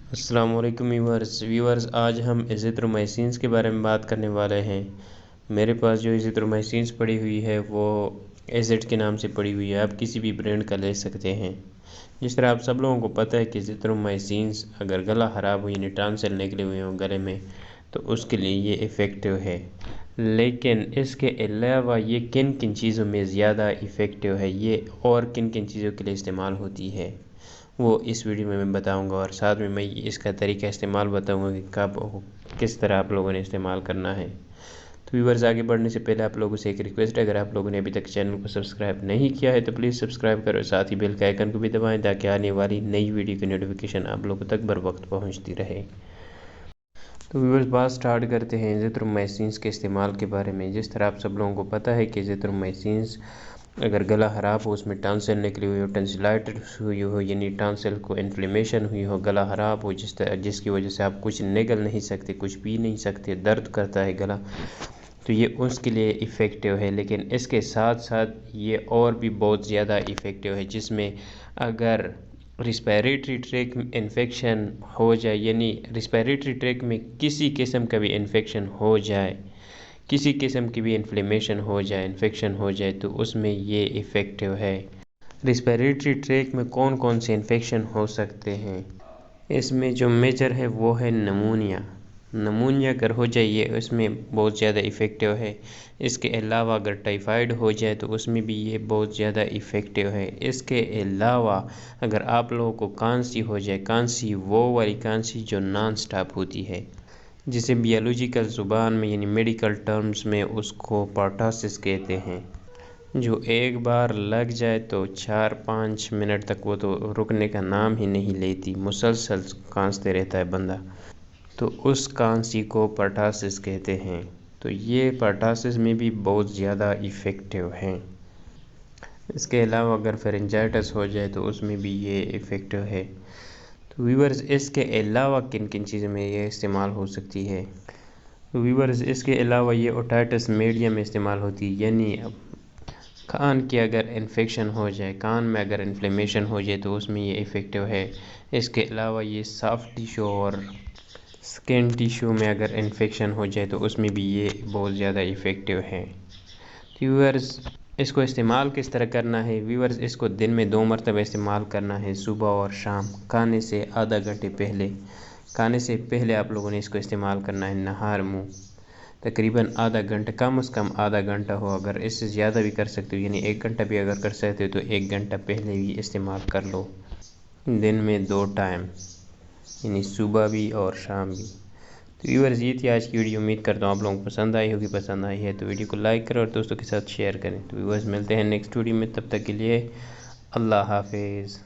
السلام علیکم ویورز آج ہم ایزیترومائسینس کے بارے میں بات کرنے والے ہیں۔ میرے پاس جو ایزیترومائسینس پڑی ہوئی ہے وہ ایزٹ کے نام سے پڑی ہوئی ہے، آپ کسی بھی برینڈ کا لے سکتے ہیں۔ جس طرح آپ سب لوگوں کو پتہ ہے کہ ایزیترومائسینس اگر گلا خراب ہو یعنی ٹانسل نکلے ہوئے ہوں گلے میں تو اس کے لیے یہ افیکٹو ہے، لیکن اس کے علاوہ یہ کن کن چیزوں میں زیادہ افیکٹو ہے، یہ اور کن کن چیزوں کے لیے استعمال ہوتی ہے وہ اس ویڈیو میں بتاؤں گا، اور ساتھ میں اس کا طریقہ استعمال بتاؤں گا کہ کب کس طرح آپ لوگوں نے استعمال کرنا ہے۔ تو ویورز آگے بڑھنے سے پہلے آپ لوگوں سے ایک ریکویسٹ ہے، اگر آپ لوگوں نے ابھی تک چینل کو سبسکرائب نہیں کیا ہے تو پلیز سبسکرائب کرو، ساتھ ہی بیل کے آئیکن کو بھی دبائیں تاکہ آنے والی نئی ویڈیو کی نوٹیفیکیشن آپ لوگوں تک بر وقت پہنچتی رہے۔ تو ویورز بات سٹارٹ کرتے ہیں ایزیترومائسینس کے استعمال کے بارے میں۔ جس طرح آپ سب لوگوں کو پتہ ہے کہ ایزیترومائسینس اگر گلا خراب ہو، اس میں ٹانسل نکلی ہوئی ہو، ٹنسلائٹس ہوئی ہو یعنی ٹانسل کو انفلیمیشن ہوئی ہو، گلا خراب ہو جس کی وجہ سے آپ کچھ نگل نہیں سکتے، کچھ پی نہیں سکتے، درد کرتا ہے گلا، تو یہ اس کے لیے افیکٹو ہے۔ لیکن اس کے ساتھ ساتھ یہ اور بھی بہت زیادہ افیکٹو ہے، جس میں اگر ریسپیریٹری ٹریک انفیکشن ہو جائے یعنی ریسپیریٹری ٹریک میں کسی قسم کا بھی انفیکشن ہو جائے، کسی قسم کی بھی انفلیمیشن ہو جائے، انفیکشن ہو جائے تو اس میں یہ افیکٹو ہے۔ ریسپیریٹری ٹریک میں کون کون سے انفیکشن ہو سکتے ہیں؟ اس میں جو میجر ہے وہ ہے نمونیا اگر ہو جائے یہ اس میں بہت زیادہ افیکٹو ہے۔ اس کے علاوہ اگر ٹائیفائڈ ہو جائے تو اس میں بھی یہ بہت زیادہ افیکٹو ہے۔ اس کے علاوہ اگر آپ لوگوں کو کھانسی ہو جائے، کھانسی وہ والی کھانسی جو نان سٹاپ ہوتی ہے، جسے بیولوجیکل زبان میں یعنی میڈیکل ٹرمز میں اس کو پرٹاسس کہتے ہیں، جو ایک بار لگ جائے تو 4-5 منٹ تک وہ تو رکنے کا نام ہی نہیں لیتی، مسلسل کھانستے رہتا ہے بندہ، تو اس کھانسی کو پرٹاسس کہتے ہیں۔ تو یہ پرٹاسس میں بھی بہت زیادہ افیکٹو ہیں۔ اس کے علاوہ اگر فرنجائٹس ہو جائے تو اس میں بھی یہ افیکٹو ہے۔ تو ویورز اس کے علاوہ کن کن چیزوں میں یہ استعمال ہو سکتی ہے؟ ویورز اس کے علاوہ یہ اوٹائٹس میڈیا میں استعمال ہوتی ہے، یعنی کان کی اگر انفیکشن ہو جائے، کان میں اگر انفلیمیشن ہو جائے تو اس میں یہ افیکٹو ہے۔ اس کے علاوہ یہ سافٹ ٹیشو اور سکن ٹیشو میں اگر انفیکشن ہو جائے تو اس میں بھی یہ بہت زیادہ افیکٹو ہے۔ ویورز اس کو استعمال کس طرح کرنا ہے؟ ویورز اس کو دن میں 2 مرتبہ استعمال کرنا ہے، صبح اور شام، کھانے سے آدھا گھنٹے پہلے۔ کھانے سے پہلے آپ لوگوں نے اس کو استعمال کرنا ہے، نہار منہ تقریباً آدھا گھنٹہ، کم از کم آدھا گھنٹہ ہو، اگر اس سے زیادہ بھی کر سکتے ہو یعنی 1 گھنٹہ بھی اگر کر سکتے ہو تو 1 گھنٹہ پہلے بھی استعمال کر لو، دن میں 2 ٹائم یعنی صبح بھی اور شام بھی۔ تو ویورز یہ تھی آج کی ویڈیو، امید کرتا ہوں آپ لوگوں کو پسند آئی ہوگی، پسند آئی ہے تو ویڈیو کو لائک کرو اور دوستوں کے ساتھ شیئر کریں۔ تو ویورز ملتے ہیں نیکسٹ ویڈیو میں، تب تک کے لیے اللہ حافظ۔